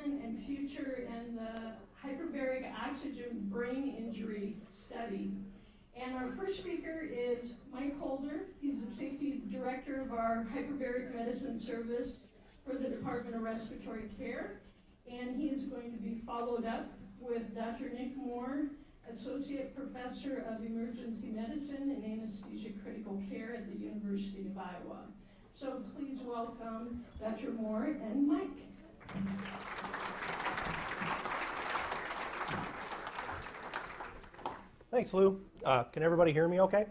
Medicine and Future and the Hyperbaric Oxygen Brain Injury Study. And our first speaker is Mike Holder. He's the Safety Director of our Hyperbaric Medicine Service for the Department of Respiratory Care. And he is going to be followed up with Dr. Nick Mohr, Associate Professor of Emergency Medicine and Anesthesia Critical Care at the University of Iowa. So please welcome Dr. Mohr and Mike. Thanks, Lou. Can everybody hear me okay?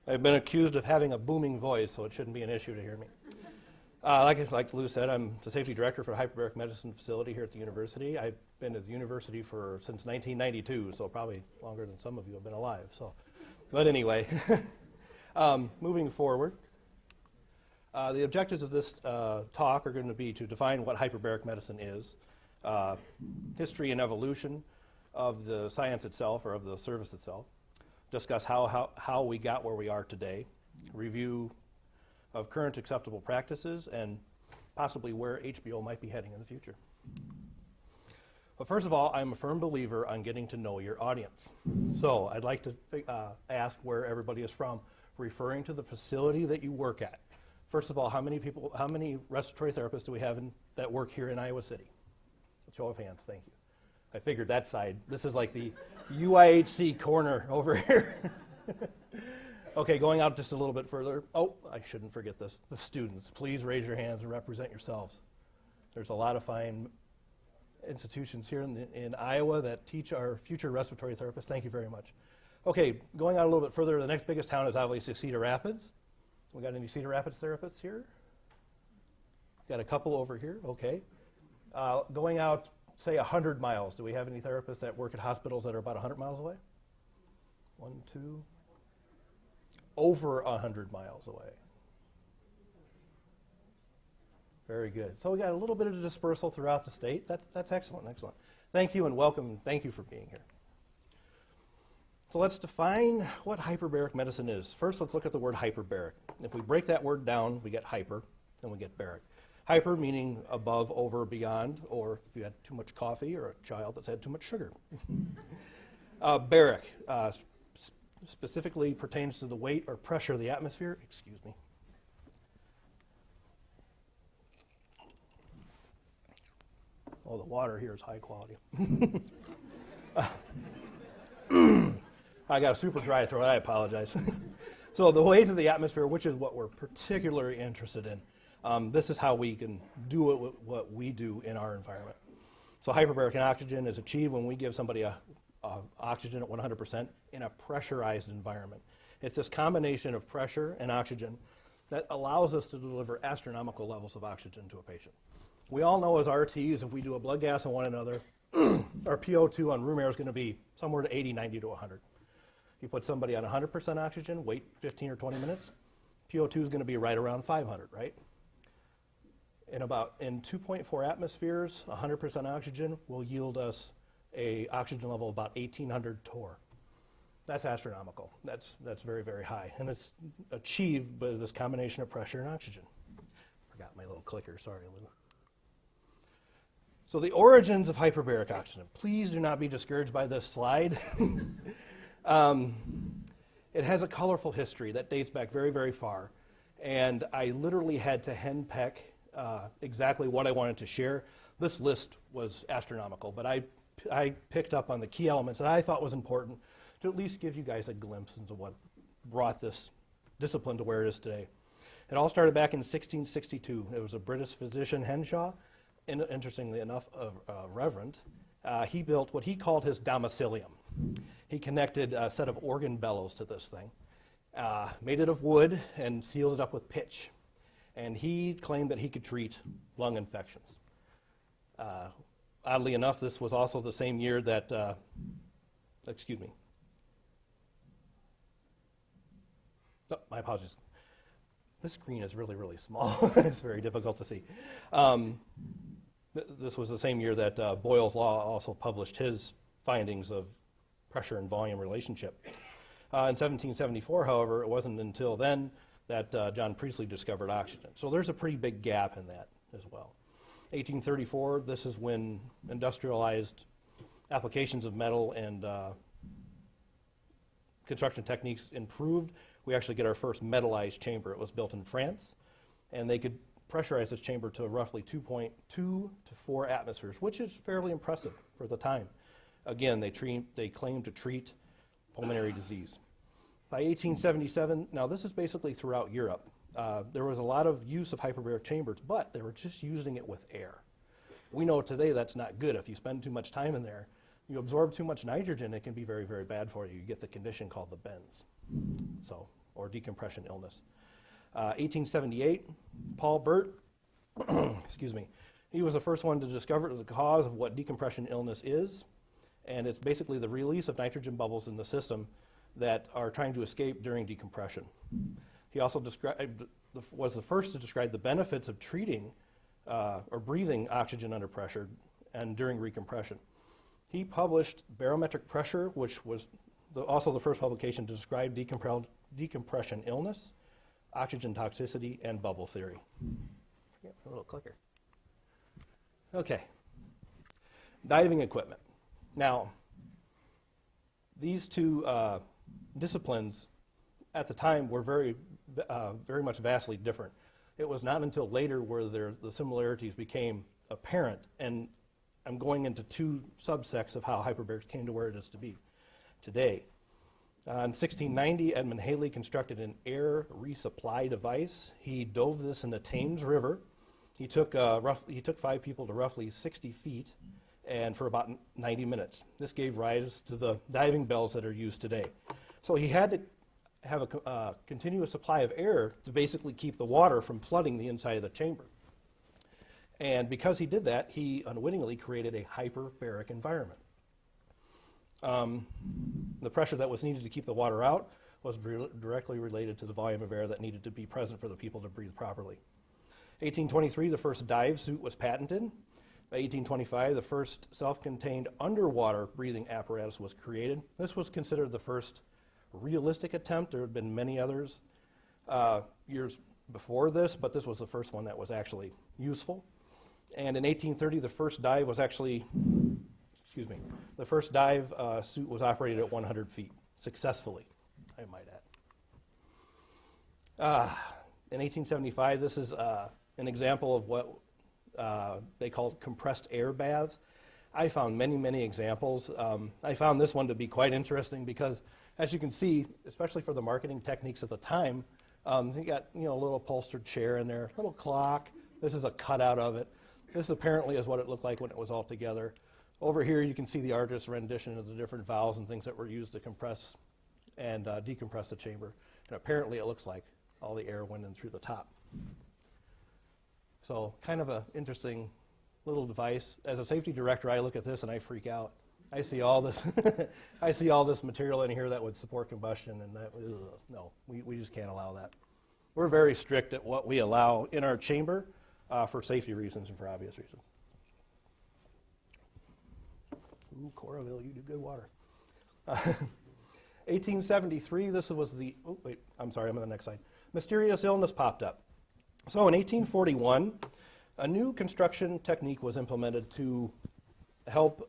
I've been accused of having a booming voice, so it shouldn't be an issue to hear me. Like Lou said, I'm the safety director for the Hyperbaric Medicine facility here at the university. I've been at the university since 1992, so probably longer than some of you have been alive. But anyway, moving forward, the objectives of this talk are going to be to define what hyperbaric medicine is, history and evolution of the science itself or of the service itself, discuss how we got where we are today, review of current acceptable practices, and possibly where HBO might be heading in the future. But first of all, I'm a firm believer on getting to know your audience. So I'd like to ask where everybody is from, referring to the facility that you work at. First of all, how many respiratory therapists do we have that work here in Iowa City? Show of hands, thank you. I figured that side. This is like the UIHC corner over here. Okay, going out just a little bit further. Oh, I shouldn't forget this. The students, please raise your hands and represent yourselves. There's a lot of fine institutions here in Iowa that teach our future respiratory therapists. Thank you very much. Okay, going out a little bit further, the next biggest town is obviously Cedar Rapids. We got any Cedar Rapids therapists here? Got a couple over here, okay. Going out, say 100 miles, do we have any therapists that work at hospitals that are about 100 miles away? 1, 2, over 100 miles away. Very good. So we got a little bit of dispersal throughout the state. That's excellent, excellent. Thank you and welcome. Thank you for being here. So let's define what hyperbaric medicine is. First, let's look at the word hyperbaric. If we break that word down, we get hyper, and we get baric. Hyper meaning above, over, beyond, or if you had too much coffee or a child that's had too much sugar. Baric specifically pertains to the weight or pressure of the atmosphere. Excuse me. Oh, the water here is high quality. I got a super dry throat, I apologize. So the weight of the atmosphere, which is what we're particularly interested in, this is how we can do what we do in our environment. So hyperbaric oxygen is achieved when we give somebody oxygen at 100% in a pressurized environment. It's this combination of pressure and oxygen that allows us to deliver astronomical levels of oxygen to a patient. We all know as RTs, if we do a blood gas on one another, our PO2 on room air is going to be somewhere to 80, 90 to 100. You put somebody on 100% oxygen, wait 15 or 20 minutes, PO2 is going to be right around 500, right? In 2.4 atmospheres, 100% oxygen will yield us a oxygen level of about 1800 torr. That's astronomical. That's very, very high. And it's achieved by this combination of pressure and oxygen. Forgot my little clicker, sorry, Lou. So the origins of hyperbaric oxygen. Please do not be discouraged by this slide. It has a colorful history that dates back very, very far. And I literally had to henpeck exactly what I wanted to share. This list was astronomical, but I picked up on the key elements that I thought was important to at least give you guys a glimpse into what brought this discipline to where it is today. It all started back in 1662. It was a British physician, Henshaw, and interestingly enough, a reverend. He built what he called his domicilium. He connected a set of organ bellows to this thing, made it of wood, and sealed it up with pitch. And he claimed that he could treat lung infections. Oddly enough, this was also the same year that, excuse me. Oh, my apologies. This screen is really, really small. It's very difficult to see. This was the same year that Boyle's Law also published his findings of pressure and volume relationship. In 1774, however, it wasn't until then that John Priestley discovered oxygen. So there's a pretty big gap in that as well. 1834, this is when industrialized applications of metal and construction techniques improved. We actually get our first metallized chamber. It was built in France, and they could pressurize this chamber to roughly 2.2 to 4 atmospheres, which is fairly impressive for the time. Again, they claim to treat pulmonary disease. By 1877, now this is basically throughout Europe, there was a lot of use of hyperbaric chambers, but they were just using it with air. We know today that's not good. If you spend too much time in there, you absorb too much nitrogen, it can be very, very bad for you. You get the condition called the bends, or decompression illness. 1878, Paul Burt, excuse me, he was the first one to discover the cause of what decompression illness is, and it's basically the release of nitrogen bubbles in the system that are trying to escape during decompression. He also was the first to describe the benefits of treating or breathing oxygen under pressure and during recompression. He published barometric pressure, which was also the first publication to describe decompression illness, oxygen toxicity, and bubble theory. Forget my little clicker. Okay, diving equipment. Now, these two disciplines at the time were very much vastly different. It was not until later where the similarities became apparent, and I'm going into two subsects of how hyperbarics came to where it is to be today. In 1690, Edmund Halley constructed an air resupply device. He dove this in the Thames River. He took 5 people to roughly 60 feet, and for about 90 minutes. This gave rise to the diving bells that are used today. So he had to have a continuous supply of air to basically keep the water from flooding the inside of the chamber. And because he did that, he unwittingly created a hyperbaric environment. The pressure that was needed to keep the water out was directly related to the volume of air that needed to be present for the people to breathe properly. 1823, the first dive suit was patented. By 1825, the first self-contained underwater breathing apparatus was created. This was considered the first realistic attempt. There had been many others years before this, but this was the first one that was actually useful. And in 1830, the first dive was actually, the first dive suit was operated at 100 feet, successfully, I might add. In 1875, this is an example of what they called compressed air baths. I found many, many examples. I found this one to be quite interesting because, as you can see, especially for the marketing techniques at the time, they got a little upholstered chair in there, little clock. This is a cutout of it. This apparently is what it looked like when it was all together. Over here, you can see the artist's rendition of the different valves and things that were used to compress and decompress the chamber. And apparently, it looks like all the air went in through the top. So, kind of an interesting little device. As a safety director, I look at this and I freak out. I see all this. I see all this material in here that would support combustion, and that, no, we just can't allow that. We're very strict at what we allow in our chamber for safety reasons and for obvious reasons. Ooh, Coraville, you do good water. 1873, this was the, oh wait, I'm sorry, I'm on the next slide. Mysterious illness popped up. So in 1841, a new construction technique was implemented to help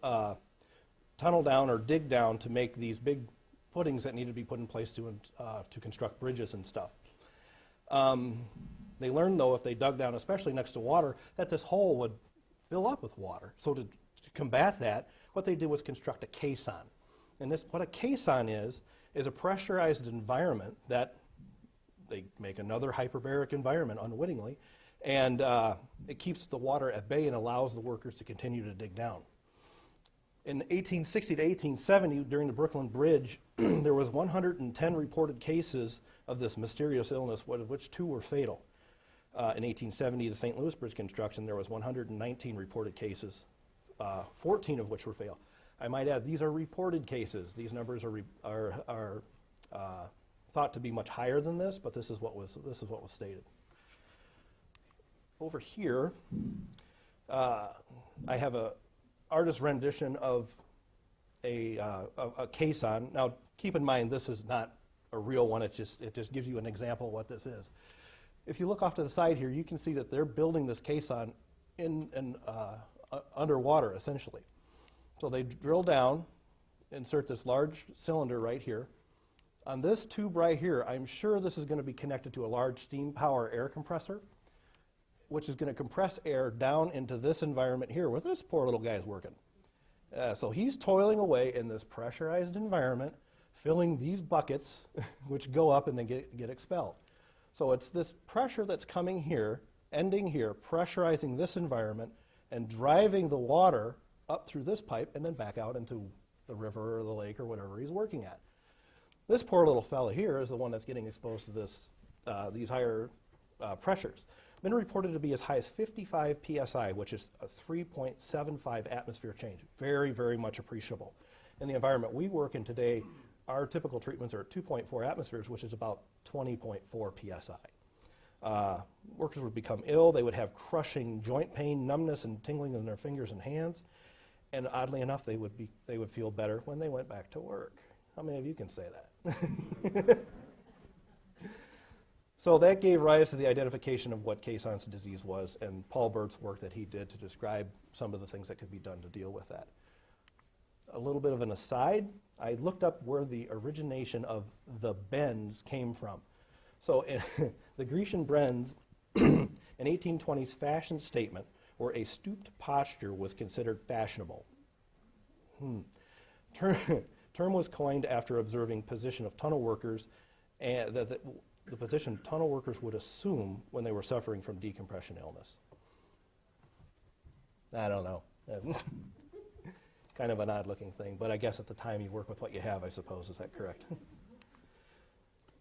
tunnel down or dig down to make these big footings that needed to be put in place to construct bridges and stuff. They learned, though, if they dug down, especially next to water, that this hole would fill up with water. So to combat that, what they did was construct a caisson. And what a caisson is a pressurized environment that they make another hyperbaric environment unwittingly, and it keeps the water at bay and allows the workers to continue to dig down. In 1860 to 1870, during the Brooklyn Bridge, there was 110 reported cases of this mysterious illness, of which 2 were fatal. In 1870, the St. Louis Bridge construction, there was 119 reported cases, 14 of which were fatal. I might add, these are reported cases. These numbers are thought to be much higher than this, but this is what was stated. Over here, I have a artist rendition of a caisson. Now, keep in mind, this is not a real one. It just gives you an example of what this is. If you look off to the side here, you can see that they're building this caisson underwater, essentially. So they drill down, insert this large cylinder right here. On this tube right here, I'm sure this is going to be connected to a large steam power air compressor, which is going to compress air down into this environment here where this poor little guy is working. So he's toiling away in this pressurized environment, filling these buckets, which go up and then get expelled. So it's this pressure that's coming here, ending here, pressurizing this environment, and driving the water up through this pipe and then back out into the river or the lake or whatever he's working at. This poor little fella here is the one that's getting exposed to this, these higher pressures. Been reported to be as high as 55 psi, which is a 3.75 atmosphere change. Very, very much appreciable. In the environment we work in today, our typical treatments are at 2.4 atmospheres, which is about 20.4 psi. Workers would become ill. They would have crushing joint pain, numbness, and tingling in their fingers and hands. And oddly enough, they would feel better when they went back to work. How many of you can say that? So that gave rise to the identification of what Caisson's disease was and Paul Burt's work that he did to describe some of the things that could be done to deal with that. A little bit of an aside, I looked up where the origination of the bends came from. So the Grecian bends, an 1820s fashion statement where a stooped posture was considered fashionable. Term was coined after observing position of tunnel workers and the position tunnel workers would assume when they were suffering from decompression illness. I don't know. Kind of an odd looking thing, but I guess at the time you work with what you have, I suppose. Is that correct?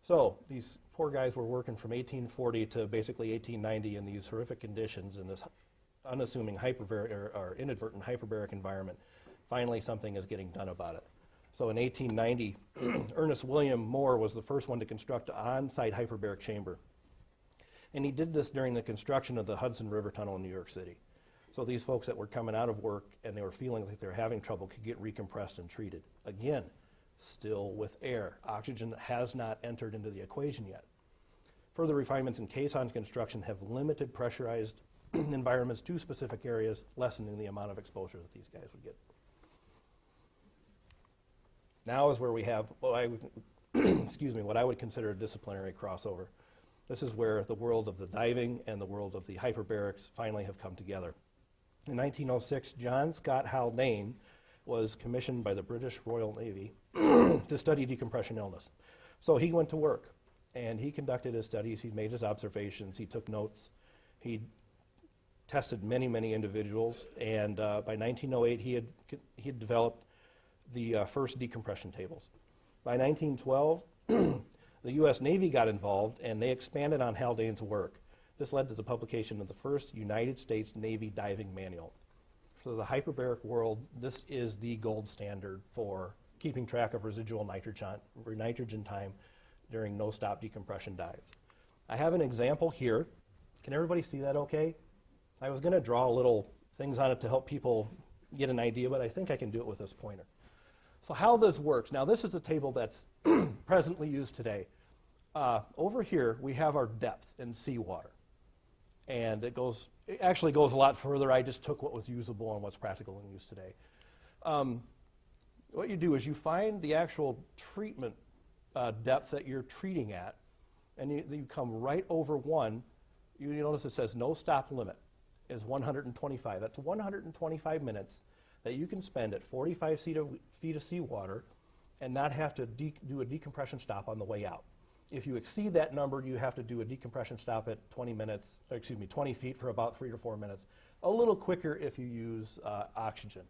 So these poor guys were working from 1840 to basically 1890 in these horrific conditions in this unassuming or inadvertent hyperbaric environment. Finally, something is getting done about it. So in 1890, Ernest William Mohr was the first one to construct an on-site hyperbaric chamber. And he did this during the construction of the Hudson River Tunnel in New York City. So these folks that were coming out of work and they were feeling like they were having trouble could get recompressed and treated. Again, still with air. Oxygen has not entered into the equation yet. Further refinements in Caisson's construction have limited pressurized environments to specific areas, lessening the amount of exposure that these guys would get. Now is where we have what I would, what I would consider a disciplinary crossover. This is where the world of the diving and the world of the hyperbarics finally have come together. In 1906, John Scott Haldane was commissioned by the British Royal Navy to study decompression illness. So he went to work and he conducted his studies, he made his observations, he took notes, he tested many, many individuals, and by 1908 he had developed the first decompression tables. By 1912, the U.S. Navy got involved and they expanded on Haldane's work. This led to the publication of the first United States Navy diving manual. For the hyperbaric world, this is the gold standard for keeping track of residual nitrogen time during no-stop decompression dives. I have an example here. Can everybody see that okay? I was going to draw little things on it to help people get an idea, but I think I can do it with this pointer. So how this works, now this is a table that's presently used today. Over here we have our depth in seawater. And it actually goes a lot further. I just took what was usable and what's practical in use today. What you do is you find the actual treatment depth that you're treating at, and you come right over one. You notice it says no stop limit is 125. That's 125 minutes that you can spend at 45 feet of seawater and not have to do a decompression stop on the way out. If you exceed that number, you have to do a decompression stop at 20 feet for about 3 to 4 minutes. A little quicker if you use oxygen.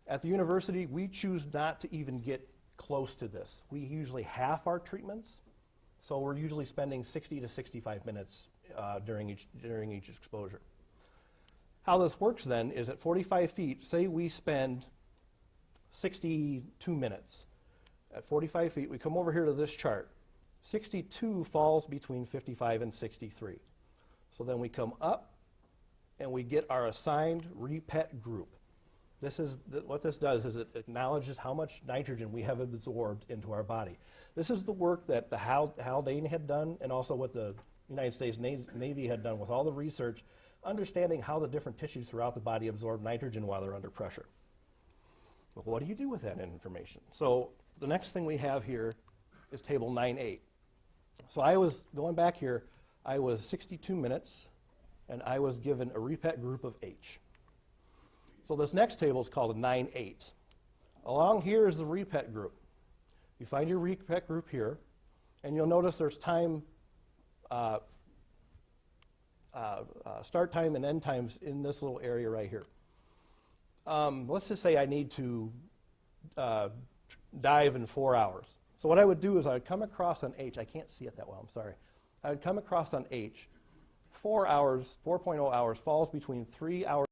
At the university, we choose not to even get close to this. We usually half our treatments, so we're usually spending 60 to 65 minutes during each exposure. How this works then is at 45 feet, say we spend 62 minutes. At 45 feet, we come over here to this chart. 62 falls between 55 and 63. So then we come up and we get our assigned repet group. What this does is it acknowledges how much nitrogen we have absorbed into our body. This is the work that the Haldane had done and also what the United States Navy had done with all the research understanding how the different tissues throughout the body absorb nitrogen while they're under pressure. But what do you do with that information? So the next thing we have here is table 9.8. So I was, going back here, I was 62 minutes, and I was given a repet group of H. So this next table is called a 9.8. Along here is the repet group. You find your repet group here, and you'll notice there's time, start time and end times in this little area right here. Let's just say I need to dive in 4 hours. So what I would do is I would come across on H. I can't see it that well, I'm sorry. I would come across on H. 4 hours, 4.0 hours falls between 3 hours